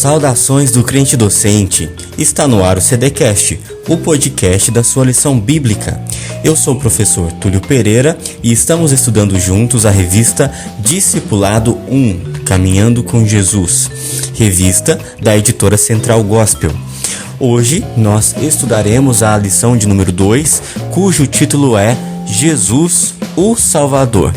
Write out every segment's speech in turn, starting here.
Saudações do crente docente, está no ar o CDcast, o podcast da sua lição bíblica. Eu sou o professor Túlio Pereira e estamos estudando juntos a revista Discipulado 1, Caminhando com Jesus, revista da editora Central Gospel. Hoje nós estudaremos a lição de número 2, cujo título é Jesus, o Salvador.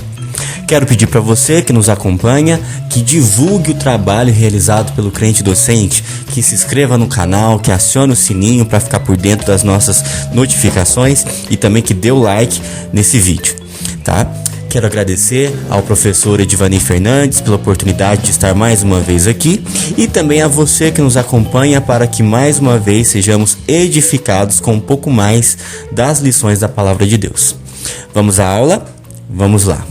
Quero pedir para você que nos acompanha que divulgue o trabalho realizado pelo crente docente, que se inscreva no canal, que acione o sininho para ficar por dentro das nossas notificações e também que dê o like nesse vídeo, tá? Quero agradecer ao professor Edivani Fernandes pela oportunidade de estar mais uma vez aqui e também a você que nos acompanha para que mais uma vez sejamos edificados com um pouco mais das lições da Palavra de Deus. Vamos à aula? Vamos lá!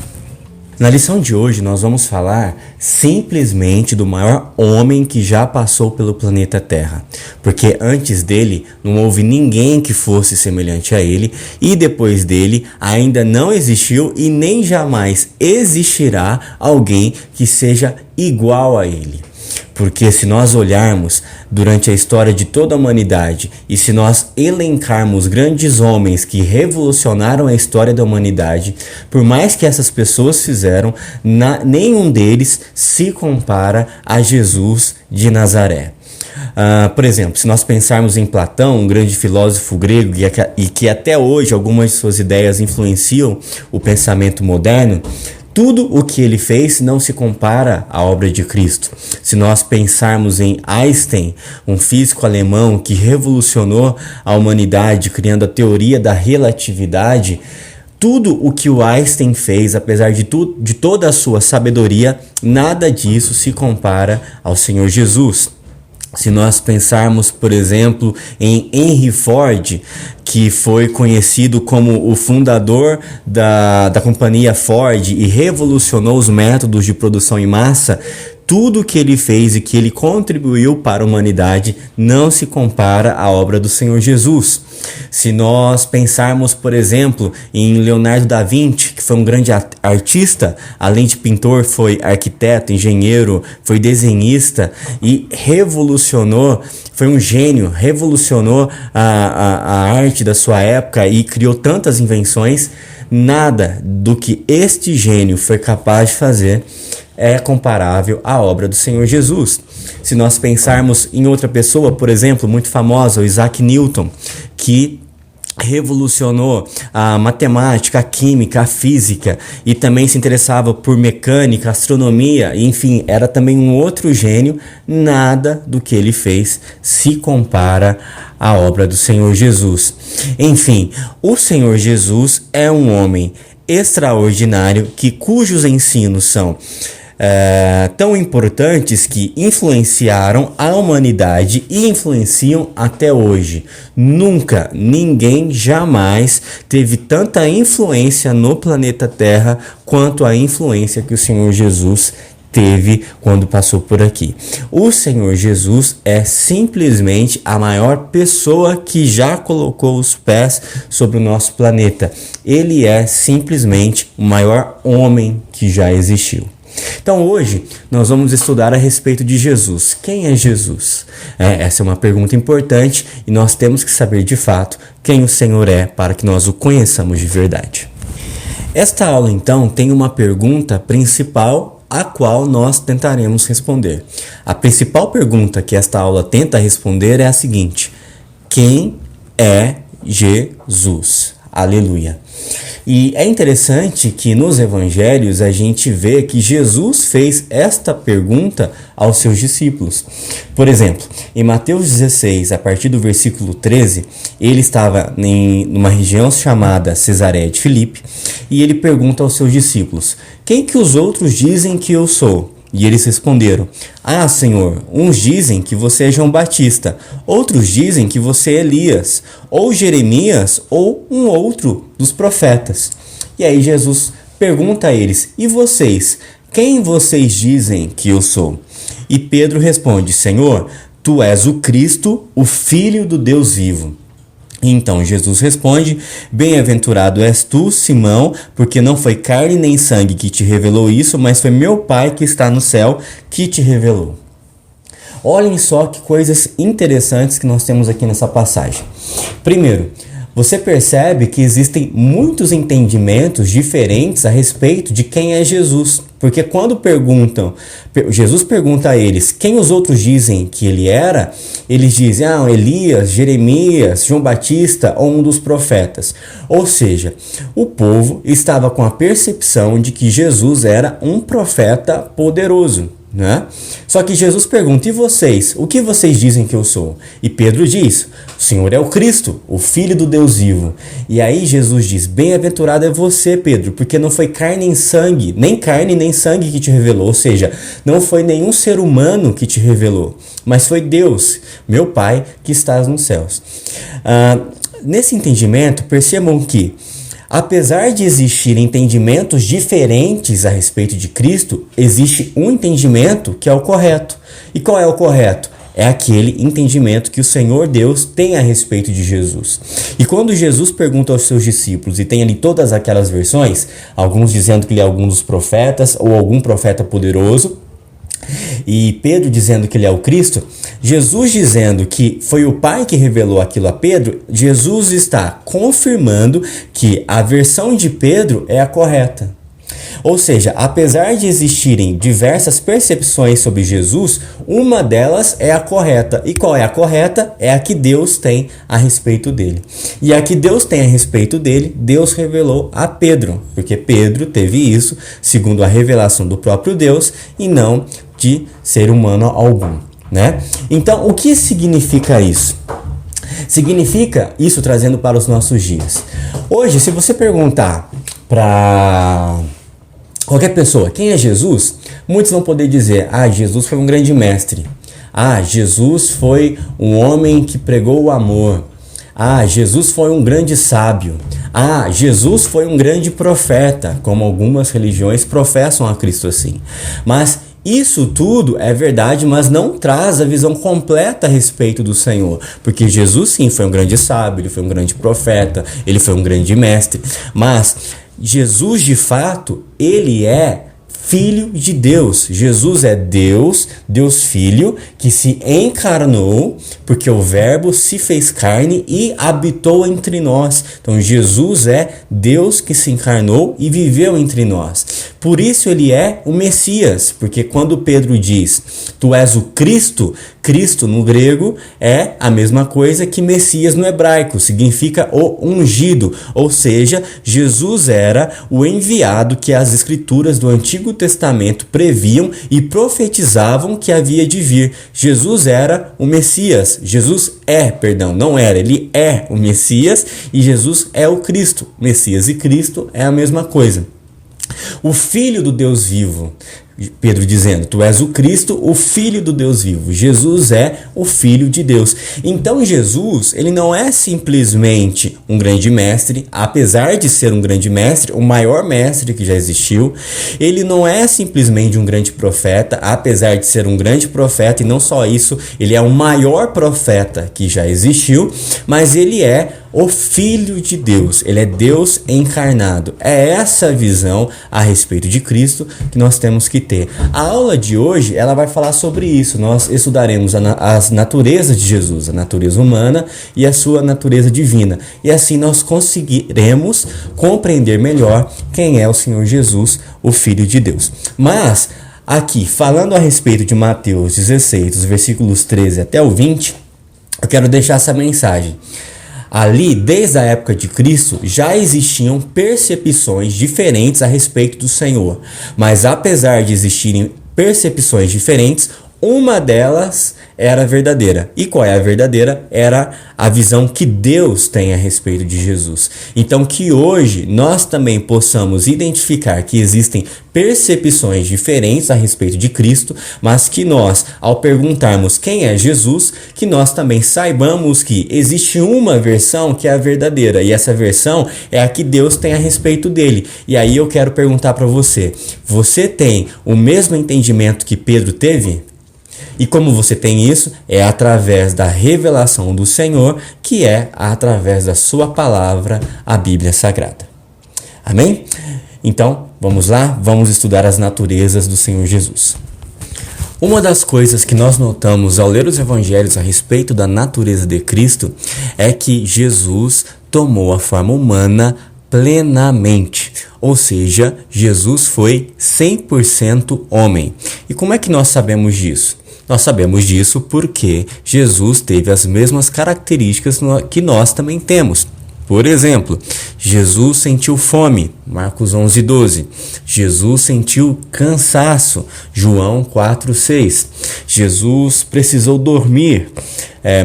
Na lição de hoje nós vamos falar simplesmente do maior homem que já passou pelo planeta Terra, porque antes dele não houve ninguém que fosse semelhante a ele e depois dele ainda não existiu e nem jamais existirá alguém que seja igual a ele. Porque se nós olharmos durante a história de toda a humanidade e se nós elencarmos grandes homens que revolucionaram a história da humanidade, por mais que essas pessoas fizeram, nenhum deles se compara a Jesus de Nazaré. Por exemplo, se nós pensarmos em Platão, um grande filósofo grego e que até hoje algumas de suas ideias influenciam o pensamento moderno, tudo o que ele fez não se compara à obra de Cristo. Se nós pensarmos em Einstein, um físico alemão que revolucionou a humanidade criando a teoria da relatividade, tudo o que o Einstein fez, apesar de toda a sua sabedoria, nada disso se compara ao Senhor Jesus. Se nós pensarmos, por exemplo, em Henry Ford, que foi conhecido como o fundador da companhia Ford e revolucionou os métodos de produção em massa, tudo que ele fez e que ele contribuiu para a humanidade não se compara à obra do Senhor Jesus. Se nós pensarmos, por exemplo, em Leonardo da Vinci, que foi um grande artista, além de pintor, foi arquiteto, engenheiro, foi desenhista e revolucionou, foi um gênio, revolucionou a arte da sua época e criou tantas invenções. Nada do que este gênio foi capaz de fazer é comparável à obra do Senhor Jesus. Se nós pensarmos em outra pessoa, por exemplo, muito famosa, o Isaac Newton, que revolucionou a matemática, a química, a física e também se interessava por mecânica, astronomia, enfim, era também um outro gênio, nada do que ele fez se compara à obra do Senhor Jesus. Enfim, o Senhor Jesus é um homem extraordinário cujos ensinos são tão importantes que influenciaram a humanidade e influenciam até hoje. Nunca, ninguém jamais teve tanta influência no planeta Terra quanto a influência que o Senhor Jesus teve quando passou por aqui. O Senhor Jesus é simplesmente a maior pessoa que já colocou os pés sobre o nosso planeta. Ele é simplesmente o maior homem que já existiu. Então hoje nós vamos estudar a respeito de Jesus. Quem é Jesus? Essa é uma pergunta importante e nós temos que saber de fato quem o Senhor é para que nós o conheçamos de verdade. Esta aula então tem uma pergunta principal a qual nós tentaremos responder. A principal pergunta que esta aula tenta responder é a seguinte: quem é Jesus? Aleluia! E é interessante que nos evangelhos a gente vê que Jesus fez esta pergunta aos seus discípulos. Por exemplo, em Mateus 16, a partir do versículo 13, ele estava numa região chamada Cesareia de Filipe e ele pergunta aos seus discípulos: quem que os outros dizem que eu sou? E eles responderam: Senhor, uns dizem que você é João Batista, outros dizem que você é Elias, ou Jeremias, ou um outro dos profetas. E aí Jesus pergunta a eles: e vocês? Quem vocês dizem que eu sou? E Pedro responde: Senhor, tu és o Cristo, o Filho do Deus vivo. Então Jesus responde: bem-aventurado és tu, Simão, porque não foi carne nem sangue que te revelou isso, mas foi meu Pai que está no céu que te revelou. Olhem só que coisas interessantes que nós temos aqui nessa passagem. Primeiro, você percebe que existem muitos entendimentos diferentes a respeito de quem é Jesus. Porque quando Jesus pergunta a eles quem os outros dizem que ele era, eles dizem, Elias, Jeremias, João Batista ou um dos profetas. Ou seja, o povo estava com a percepção de que Jesus era um profeta poderoso. Né? Só que Jesus pergunta, e vocês? O que vocês dizem que eu sou? E Pedro diz, o Senhor é o Cristo, o Filho do Deus vivo. E aí Jesus diz, bem-aventurado é você, Pedro, porque não foi carne nem sangue que te revelou, ou seja, não foi nenhum ser humano que te revelou, mas foi Deus, meu Pai, que estás nos céus. Nesse entendimento, percebam que apesar de existirem entendimentos diferentes a respeito de Cristo, existe um entendimento que é o correto. E qual é o correto? É aquele entendimento que o Senhor Deus tem a respeito de Jesus. E quando Jesus pergunta aos seus discípulos, e tem ali todas aquelas versões, alguns dizendo que ele é algum dos profetas ou algum profeta poderoso, e Pedro dizendo que ele é o Cristo, Jesus dizendo que foi o Pai que revelou aquilo a Pedro, Jesus está confirmando que a versão de Pedro é a correta. Ou seja, apesar de existirem diversas percepções sobre Jesus, uma delas é a correta. E qual é a correta? É a que Deus tem a respeito dele. E a que Deus tem a respeito dele, Deus revelou a Pedro, porque Pedro teve isso segundo a revelação do próprio Deus e não de ser humano algum, né? Então, o que significa isso? Significa isso trazendo para os nossos dias. Hoje, se você perguntar para qualquer pessoa quem é Jesus, muitos vão poder dizer, Jesus foi um grande mestre. Jesus foi um homem que pregou o amor. Jesus foi um grande sábio. Jesus foi um grande profeta, como algumas religiões professam a Cristo assim. Mas isso tudo é verdade, mas não traz a visão completa a respeito do Senhor. Porque Jesus sim foi um grande sábio, ele foi um grande profeta, ele foi um grande mestre. Mas Jesus de fato, ele é Filho de Deus. Jesus é Deus, Deus Filho, que se encarnou, porque o Verbo se fez carne e habitou entre nós. Então Jesus é Deus que se encarnou e viveu entre nós. Por isso ele é o Messias, porque quando Pedro diz, tu és o Cristo, Cristo no grego é a mesma coisa que Messias no hebraico, significa o ungido, ou seja, Jesus era o enviado que as escrituras do Antigo Testamento previam e profetizavam que havia de vir. Jesus era o Messias, ele é o Messias e Jesus é o Cristo. Messias e Cristo é a mesma coisa. O Filho do Deus vivo, Pedro dizendo, tu és o Cristo, o Filho do Deus vivo. Jesus é o Filho de Deus. Então Jesus, ele não é simplesmente um grande mestre, apesar de ser um grande mestre, o maior mestre que já existiu. Ele não é simplesmente um grande profeta, apesar de ser um grande profeta, e não só isso, ele é o maior profeta que já existiu, mas ele é o Filho de Deus, ele é Deus encarnado. É essa visão a respeito de Cristo que nós temos que ter. A aula de hoje, ela vai falar sobre isso. Nós estudaremos as naturezas de Jesus, a natureza humana e a sua natureza divina. E assim nós conseguiremos compreender melhor quem é o Senhor Jesus, o Filho de Deus. Mas, aqui, falando a respeito de Mateus 16, dos versículos 13 até o 20, eu quero deixar essa mensagem. Ali, desde a época de Cristo, já existiam percepções diferentes a respeito do Senhor. Mas apesar de existirem percepções diferentes, uma delas era verdadeira. E qual é a verdadeira? Era a visão que Deus tem a respeito de Jesus. Então que hoje nós também possamos identificar que existem percepções diferentes a respeito de Cristo, mas que nós, ao perguntarmos quem é Jesus, que nós também saibamos que existe uma versão que é a verdadeira, e essa versão é a que Deus tem a respeito dele. E aí eu quero perguntar para você, você tem o mesmo entendimento que Pedro teve? E como você tem isso? É através da revelação do Senhor, que é através da sua palavra, a Bíblia Sagrada. Amém? Então, vamos lá? Vamos estudar as naturezas do Senhor Jesus. Uma das coisas que nós notamos ao ler os evangelhos a respeito da natureza de Cristo é que Jesus tomou a forma humana plenamente, ou seja, Jesus foi 100% homem. E como é que nós sabemos disso? Nós sabemos disso porque Jesus teve as mesmas características que nós também temos. Por exemplo, Jesus sentiu fome, Marcos 11:12. Jesus sentiu cansaço, João 4:6. Jesus precisou dormir,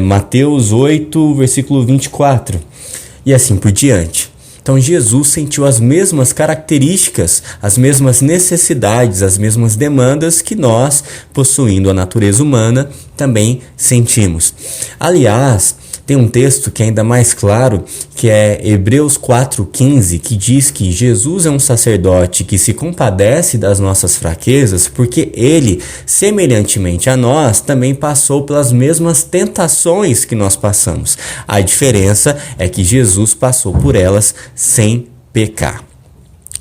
Mateus 8, versículo 24. E assim por diante. Então Jesus sentiu as mesmas características, as mesmas necessidades, as mesmas demandas que nós, possuindo a natureza humana, também sentimos. Aliás, tem um texto que é ainda mais claro, que é Hebreus 4:15, que diz que Jesus é um sacerdote que se compadece das nossas fraquezas, porque ele, semelhantemente a nós, também passou pelas mesmas tentações que nós passamos. A diferença é que Jesus passou por elas sem pecar.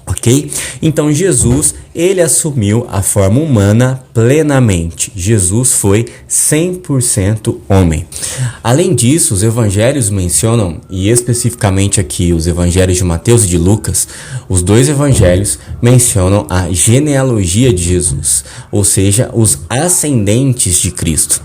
Ok? Então Jesus, ele assumiu a forma humana plenamente. Jesus foi 100% homem. Além disso, os evangelhos mencionam, e especificamente aqui os evangelhos de Mateus e de Lucas, os dois evangelhos mencionam a genealogia de Jesus, ou seja, os ascendentes de Cristo.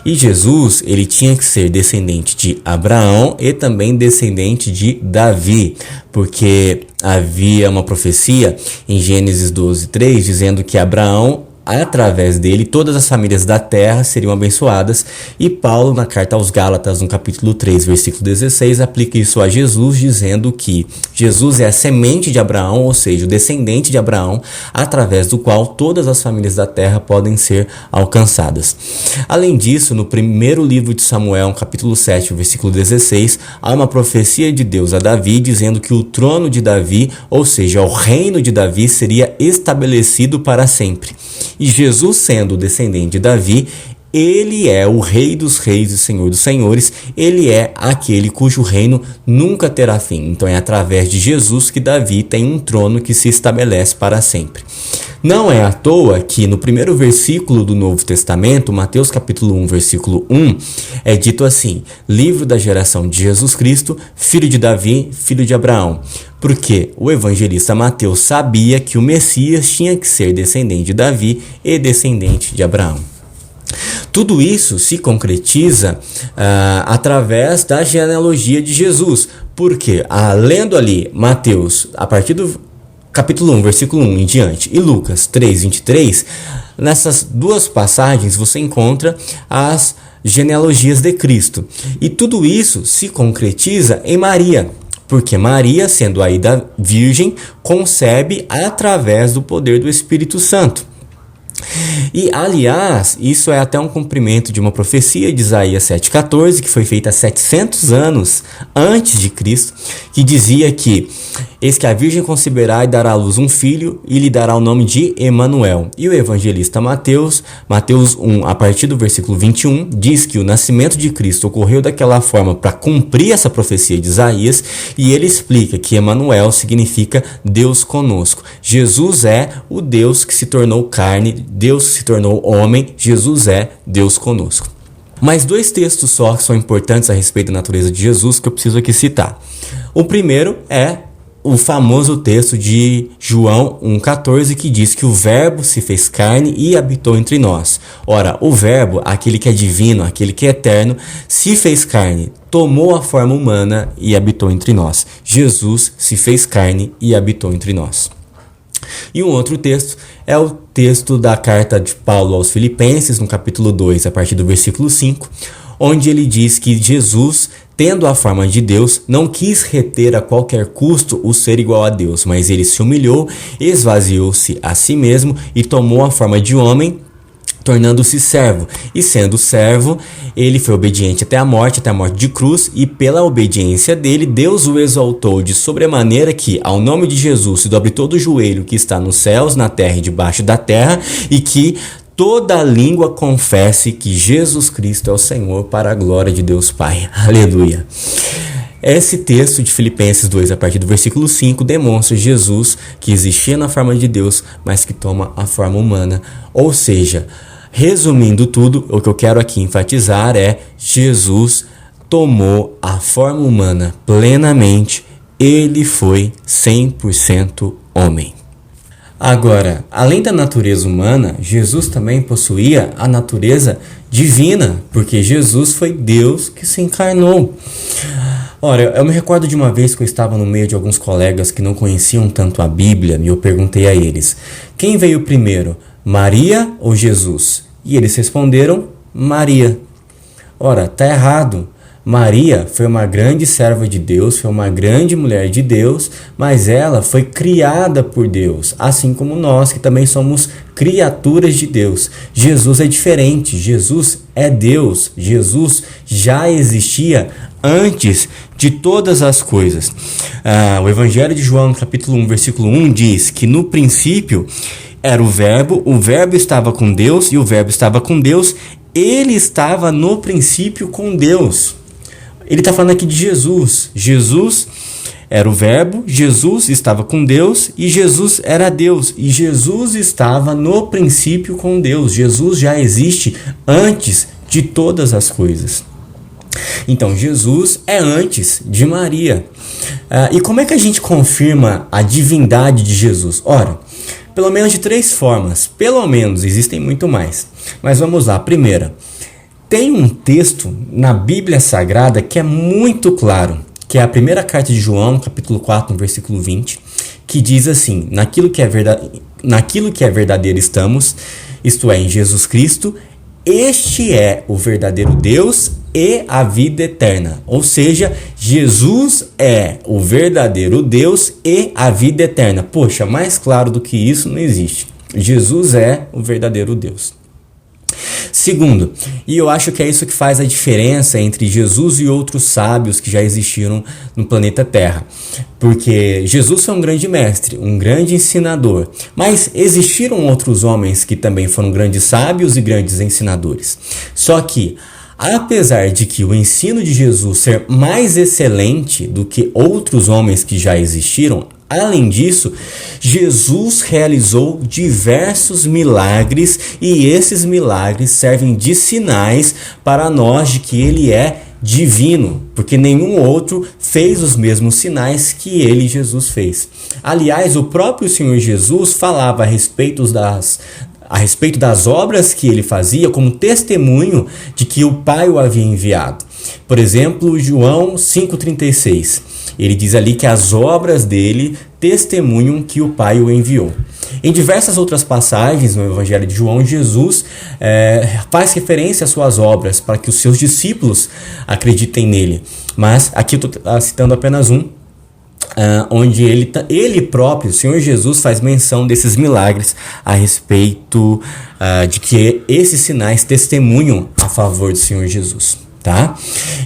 E Jesus, ele tinha que ser descendente de Abraão e também descendente de Davi, porque havia uma profecia em Gênesis 12:3 dizendo que Abraão, através dele, todas as famílias da terra seriam abençoadas, e Paulo, na carta aos Gálatas, no capítulo 3, versículo 16, aplica isso a Jesus, dizendo que Jesus é a semente de Abraão, ou seja, o descendente de Abraão, através do qual todas as famílias da terra podem ser alcançadas. Além disso, no primeiro livro de Samuel, no capítulo 7, versículo 16, há uma profecia de Deus a Davi, dizendo que o trono de Davi, ou seja, o reino de Davi, seria estabelecido para sempre. E Jesus, sendo descendente de Davi, ele é o Rei dos Reis e Senhor dos Senhores. Ele é aquele cujo reino nunca terá fim. Então é através de Jesus que Davi tem um trono que se estabelece para sempre. Não é à toa que no primeiro versículo do Novo Testamento, Mateus capítulo 1, versículo 1, é dito assim: livro da geração de Jesus Cristo, filho de Davi, filho de Abraão. Porque o evangelista Mateus sabia que o Messias tinha que ser descendente de Davi e descendente de Abraão. Tudo isso se concretiza através da genealogia de Jesus. Porque, lendo ali Mateus, a partir do capítulo 1, versículo 1 em diante, e Lucas 3, 23, nessas duas passagens você encontra as genealogias de Cristo. E tudo isso se concretiza em Maria. Porque Maria, sendo ainda virgem, concebe através do poder do Espírito Santo. E, aliás, isso é até um cumprimento de uma profecia de Isaías 7,14, que foi feita há 700 anos antes de Cristo, que dizia que: eis que a virgem conceberá e dará à luz um filho, e lhe dará o nome de Emanuel. E o evangelista Mateus 1, a partir do versículo 21, diz que o nascimento de Cristo ocorreu daquela forma para cumprir essa profecia de Isaías, e ele explica que Emanuel significa Deus conosco. Jesus é o Deus que se tornou carne, Deus se tornou homem, Jesus é Deus conosco. Mais dois textos só que são importantes a respeito da natureza de Jesus que eu preciso aqui citar. O primeiro é o famoso texto de João 1,14, que diz que o Verbo se fez carne e habitou entre nós. Ora, o Verbo, aquele que é divino, aquele que é eterno, se fez carne, tomou a forma humana e habitou entre nós. Jesus se fez carne e habitou entre nós. E um outro texto é o texto da carta de Paulo aos Filipenses, no capítulo 2, a partir do versículo 5, onde ele diz que Jesus, tendo a forma de Deus, não quis reter a qualquer custo o ser igual a Deus, mas ele se humilhou, esvaziou-se a si mesmo e tomou a forma de homem, tornando-se servo. E sendo servo, ele foi obediente até a morte de cruz, e pela obediência dele, Deus o exaltou de sobremaneira que, ao nome de Jesus, se dobre todo o joelho que está nos céus, na terra e debaixo da terra, e que toda língua confesse que Jesus Cristo é o Senhor, para a glória de Deus Pai. Aleluia. Esse texto de Filipenses 2, a partir do versículo 5, demonstra Jesus que existia na forma de Deus, mas que toma a forma humana. Ou seja, Resumindo tudo, o que eu quero aqui enfatizar é: Jesus tomou a forma humana plenamente, ele foi 100% homem. Agora, além da natureza humana, Jesus também possuía a natureza divina, porque Jesus foi Deus que se encarnou. Ora, eu me recordo de uma vez que eu estava no meio de alguns colegas que não conheciam tanto a Bíblia e eu perguntei a eles: quem veio primeiro, Maria ou Jesus? E eles responderam: Maria. Ora, tá errado. Maria foi uma grande serva de Deus, foi uma grande mulher de Deus, mas ela foi criada por Deus, assim como nós que também somos criaturas de Deus. Jesus é diferente, Jesus é Deus, Jesus já existia antes de todas as coisas. O Evangelho de João, capítulo 1, versículo 1 diz que no princípio era o verbo estava com Deus e o verbo estava com Deus, ele estava no princípio com Deus. Ele está falando aqui de Jesus. Jesus era o verbo, Jesus estava com Deus e Jesus era Deus. E Jesus estava no princípio com Deus. Jesus já existe antes de todas as coisas. Então, Jesus é antes de Maria. E como é que a gente confirma a divindade de Jesus? Ora, pelo menos de 3 formas. Pelo menos, existem muito mais. Mas vamos lá. Primeira, tem um texto na Bíblia Sagrada que é muito claro, que é a primeira carta de João, capítulo 4, no versículo 20, que diz assim: naquilo que é verdadeiro estamos, isto é, em Jesus Cristo, este é o verdadeiro Deus e a vida eterna. Ou seja, Jesus é o verdadeiro Deus e a vida eterna. Poxa, mais claro do que isso não existe. Jesus é o verdadeiro Deus. Segundo, e eu acho que é isso que faz a diferença entre Jesus e outros sábios que já existiram no planeta Terra. Porque Jesus foi um grande mestre, um grande ensinador, mas existiram outros homens que também foram grandes sábios e grandes ensinadores. Só que, apesar de que o ensino de Jesus ser mais excelente do que outros homens que já existiram, além disso, Jesus realizou diversos milagres e esses milagres servem de sinais para nós de que ele é divino, porque nenhum outro fez os mesmos sinais que ele, Jesus, fez. Aliás, o próprio Senhor Jesus falava a respeito das obras que ele fazia como testemunho de que o Pai o havia enviado. Por exemplo, João 5,36. Ele diz ali que as obras dele testemunham que o Pai o enviou. Em diversas outras passagens no Evangelho de João, Jesus faz referência às suas obras para que os seus discípulos acreditem nele. Mas aqui eu estou citando apenas um, onde ele próprio, o Senhor Jesus, faz menção desses milagres a respeito de que esses sinais testemunham a favor do Senhor Jesus. Tá?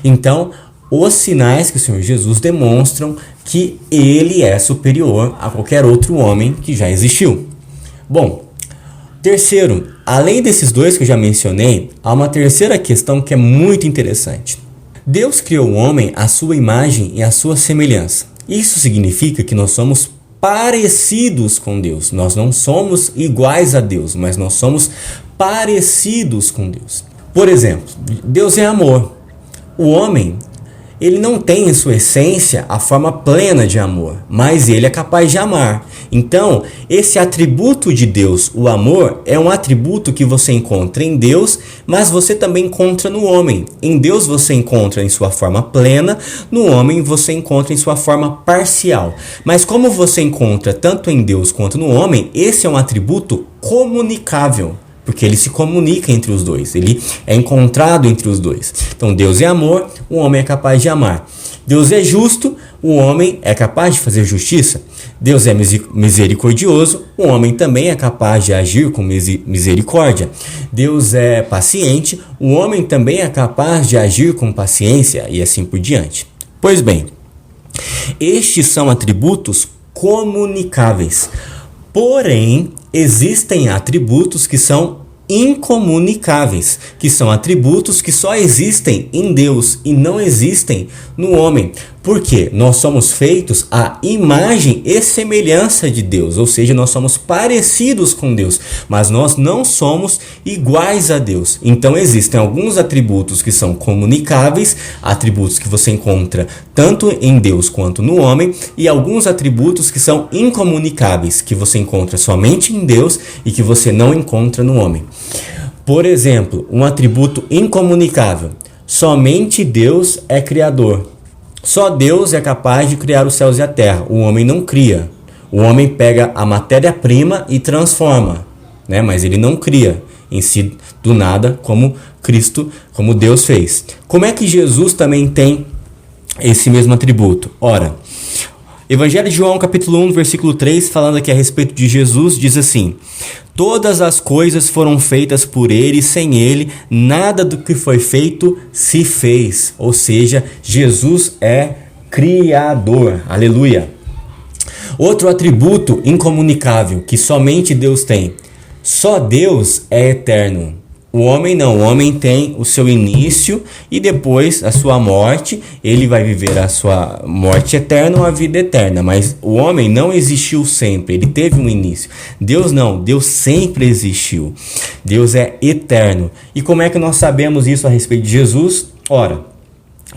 Então, os sinais que o Senhor Jesus demonstram que ele é superior a qualquer outro homem que já existiu. Bom, terceiro, além desses 2 que eu já mencionei, há uma terceira questão que é muito interessante. Deus criou o homem à sua imagem e à sua semelhança. Isso significa que nós somos parecidos com Deus. Nós não somos iguais a Deus, mas nós somos parecidos com Deus. Por exemplo, Deus é amor. O homem, ele não tem em sua essência a forma plena de amor, mas ele é capaz de amar. Então, esse atributo de Deus, o amor, é um atributo que você encontra em Deus, mas você também encontra no homem. Em Deus você encontra em sua forma plena, no homem você encontra em sua forma parcial. Mas como você encontra tanto em Deus quanto no homem, esse é um atributo comunicável. Porque ele se comunica entre os dois, ele é encontrado entre os dois. Então Deus é amor, o homem é capaz de amar. Deus é justo, o homem é capaz de fazer justiça. Deus é misericordioso, o homem também é capaz de agir com misericórdia. Deus é paciente, o homem também é capaz de agir com paciência e assim por diante. Pois bem, estes são atributos comunicáveis. Porém, existem atributos que são incomunicáveis, que são atributos que só existem em Deus e não existem no homem. Por quê? Nós somos feitos à imagem e semelhança de Deus, ou seja, nós somos parecidos com Deus, mas nós não somos iguais a Deus. Então existem alguns atributos que são comunicáveis, atributos que você encontra tanto em Deus quanto no homem, e alguns atributos que são incomunicáveis, que você encontra somente em Deus e que você não encontra no homem. Por exemplo, um atributo incomunicável: somente Deus é criador. Só Deus é capaz de criar os céus e a terra. O homem não cria. O homem pega a matéria-prima e transforma, né? Mas ele não cria em si do nada, como Cristo, como Deus fez. Como é que Jesus também tem esse mesmo atributo? Ora, Evangelho de João, capítulo 1, versículo 3, falando aqui a respeito de Jesus, diz assim: todas as coisas foram feitas por ele, e sem ele, nada do que foi feito se fez. Ou seja, Jesus é criador. Aleluia. Outro atributo incomunicável que somente Deus tem: só Deus é eterno. O homem não, o homem tem o seu início e depois a sua morte, ele vai viver a sua morte eterna ou a vida eterna, mas o homem não existiu sempre, ele teve um início. Deus não, Deus sempre existiu, Deus é eterno. E como é que nós sabemos isso a respeito de Jesus? Ora,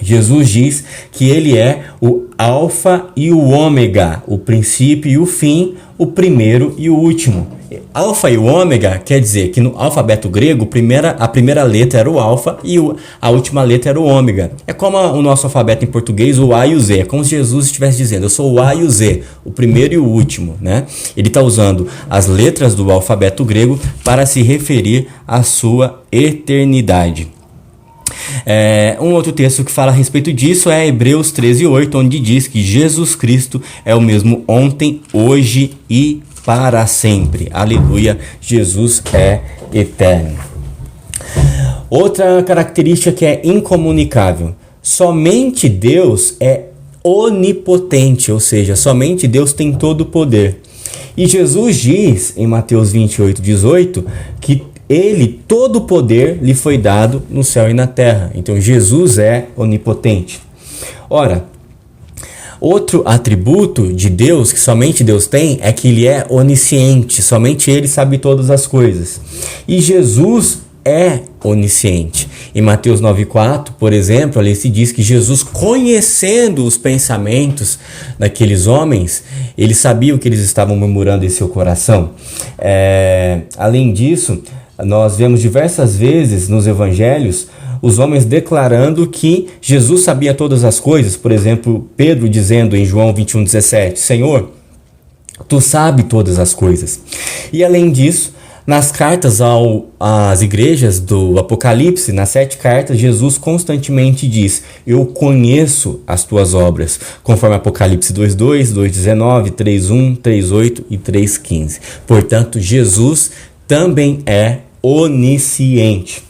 Jesus diz que ele é o Alfa e o Ômega, o princípio e o fim, o primeiro e o último. Alfa e o ômega quer dizer que no alfabeto grego a primeira letra era o alfa e a última letra era o ômega. É como o nosso alfabeto em português, o A e o Z. É como se Jesus estivesse dizendo: eu sou o A e o Z, o primeiro e o último, né? Ele está usando as letras do alfabeto grego para se referir à sua eternidade. Um outro texto que fala a respeito disso é Hebreus 13:8, onde diz que Jesus Cristo é o mesmo ontem, hoje e para sempre. Aleluia, Jesus é eterno. Outra característica que é incomunicável: somente Deus é onipotente, ou seja, somente Deus tem todo o poder. E Jesus diz em Mateus 28:18 que todo o poder lhe foi dado no céu e na terra. Então Jesus é onipotente. Ora, outro atributo de Deus, que somente Deus tem, é que ele é onisciente, somente ele sabe todas as coisas. E Jesus é onisciente. Em Mateus 9:4, por exemplo, ali se diz que Jesus, conhecendo os pensamentos daqueles homens, ele sabia o que eles estavam murmurando em seu coração. Além disso, nós vemos diversas vezes nos evangelhos os homens declarando que Jesus sabia todas as coisas. Por exemplo, Pedro dizendo em João 21:17, Senhor, tu sabes todas as coisas. E além disso, nas cartas às igrejas do Apocalipse, nas 7 cartas, Jesus constantemente diz: eu conheço as tuas obras, conforme Apocalipse 2:2, 2:19, 3:1, 3:8 e 3:15. Portanto, Jesus também é onisciente.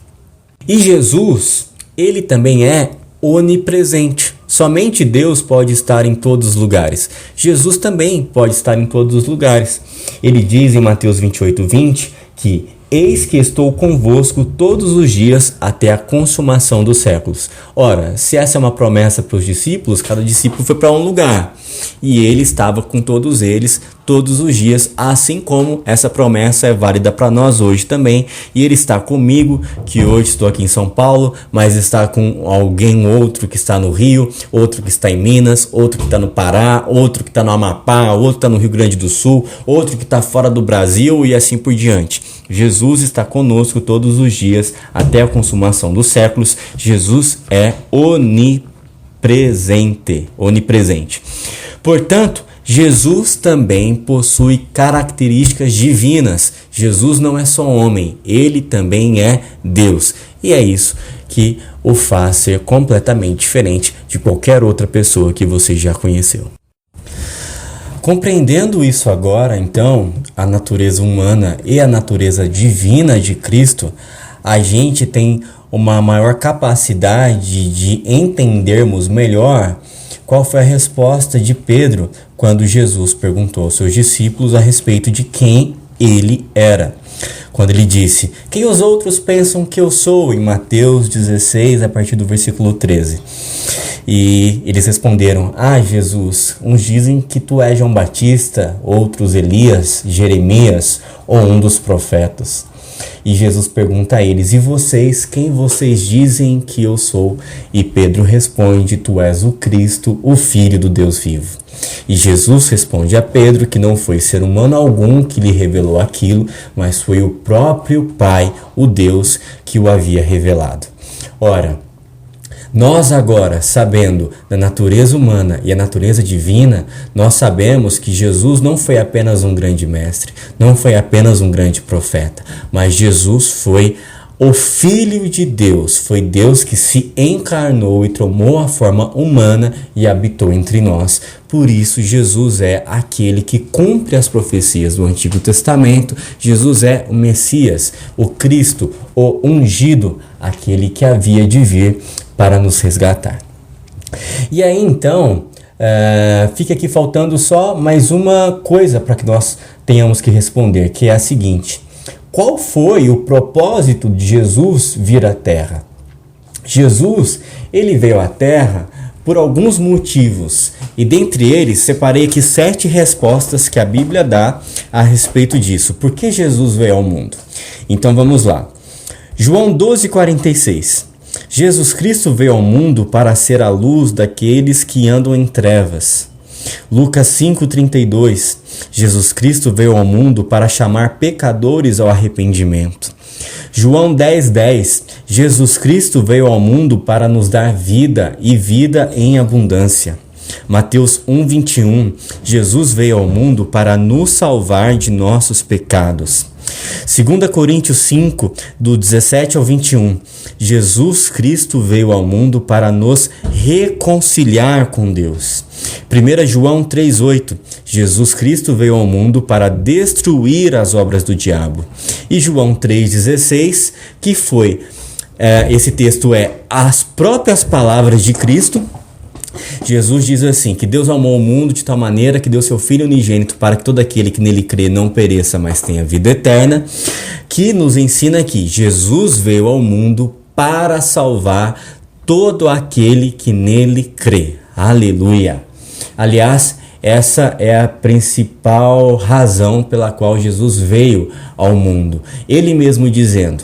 E Jesus, ele também é onipresente. Somente Deus pode estar em todos os lugares. Jesus também pode estar em todos os lugares. Ele diz em Mateus 28:20 que eis que estou convosco todos os dias até a consumação dos séculos. Ora, se essa é uma promessa para os discípulos, cada discípulo foi para um lugar. E ele estava com todos eles todos os dias, assim como essa promessa é válida para nós hoje também. E ele está comigo, que hoje estou aqui em São Paulo, mas está com alguém outro que está no Rio, outro que está em Minas, outro que está no Pará, outro que está no Amapá, outro que está no Rio Grande do Sul, outro que está fora do Brasil e assim por diante. Jesus está conosco todos os dias até a consumação dos séculos. Jesus é onipresente. Portanto, Jesus também possui características divinas. Jesus não é só homem, ele também é Deus. E é isso que o faz ser completamente diferente de qualquer outra pessoa que você já conheceu. Compreendendo isso agora, então, a natureza humana e a natureza divina de Cristo, a gente tem uma maior capacidade de entendermos melhor qual foi a resposta de Pedro quando Jesus perguntou aos seus discípulos a respeito de quem ele era. Quando ele disse: quem os outros pensam que eu sou? Em Mateus 16, a partir do versículo 13. E eles responderam: Jesus, uns dizem que tu és João Batista, outros Elias, Jeremias ou um dos profetas. E Jesus pergunta a eles: e vocês, quem vocês dizem que eu sou? E Pedro responde: tu és o Cristo, o Filho do Deus vivo. E Jesus responde a Pedro que não foi ser humano algum que lhe revelou aquilo, mas foi o próprio Pai, o Deus, que o havia revelado. Ora, nós agora, sabendo da natureza humana e a natureza divina, nós sabemos que Jesus não foi apenas um grande mestre, não foi apenas um grande profeta, mas Jesus foi o Filho de Deus, foi Deus que se encarnou e tomou a forma humana e habitou entre nós. Por isso, Jesus é aquele que cumpre as profecias do Antigo Testamento. Jesus é o Messias, o Cristo, o ungido, aquele que havia de vir para nos resgatar. E aí então, fica aqui faltando só mais uma coisa para que nós tenhamos que responder, que é a seguinte: qual foi o propósito de Jesus vir à Terra? Jesus, ele veio à Terra por alguns motivos, e dentre eles separei aqui 7 respostas que a Bíblia dá a respeito disso. Por que Jesus veio ao mundo? Então vamos lá. João 12:46. Jesus Cristo veio ao mundo para ser a luz daqueles que andam em trevas. Lucas 5:32. Jesus Cristo veio ao mundo para chamar pecadores ao arrependimento. João 10:10. Jesus Cristo veio ao mundo para nos dar vida e vida em abundância. Mateus 1:21. Jesus veio ao mundo para nos salvar de nossos pecados. 2 Coríntios 5, do 17 ao 21. Jesus Cristo veio ao mundo para nos reconciliar com Deus. 1 João 3,8. Jesus Cristo veio ao mundo para destruir as obras do diabo. E João 3,16, que foi, esse texto é as próprias palavras de Cristo. Jesus diz assim, que Deus amou o mundo de tal maneira que deu seu Filho unigênito para que todo aquele que nele crê não pereça, mas tenha vida eterna, que nos ensina que Jesus veio ao mundo para salvar todo aquele que nele crê. Aleluia! Aliás, essa é a principal razão pela qual Jesus veio ao mundo. Ele mesmo dizendo: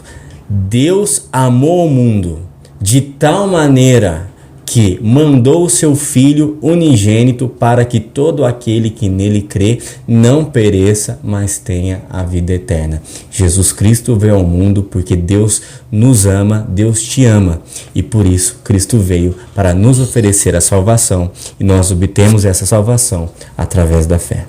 Deus amou o mundo de tal maneira que mandou o seu Filho unigênito para que todo aquele que nele crê não pereça, mas tenha a vida eterna. Jesus Cristo veio ao mundo porque Deus nos ama, Deus te ama, e por isso Cristo veio para nos oferecer a salvação, e nós obtemos essa salvação através da fé.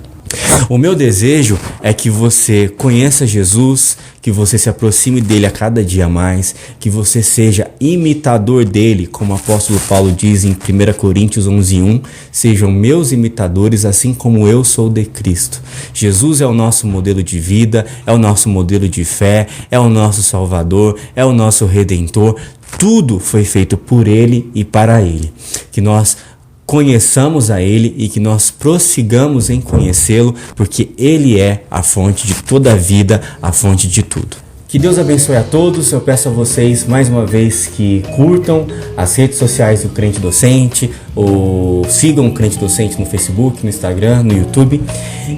O meu desejo é que você conheça Jesus, que você se aproxime dele a cada dia mais, que você seja imitador dele, como o apóstolo Paulo diz em 1 Coríntios 11:1, sejam meus imitadores assim como eu sou de Cristo. Jesus é o nosso modelo de vida, é o nosso modelo de fé, é o nosso Salvador, é o nosso Redentor. Tudo foi feito por ele e para ele. Que nós conheçamos a ele e que nós prossigamos em conhecê-lo, porque ele é a fonte de toda a vida, a fonte de tudo. Que Deus abençoe a todos. Eu peço a vocês mais uma vez que curtam as redes sociais do Crente Docente, ou sigam o Crente Docente no Facebook, no Instagram, no YouTube,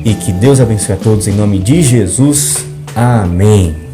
e que Deus abençoe a todos em nome de Jesus. Amém.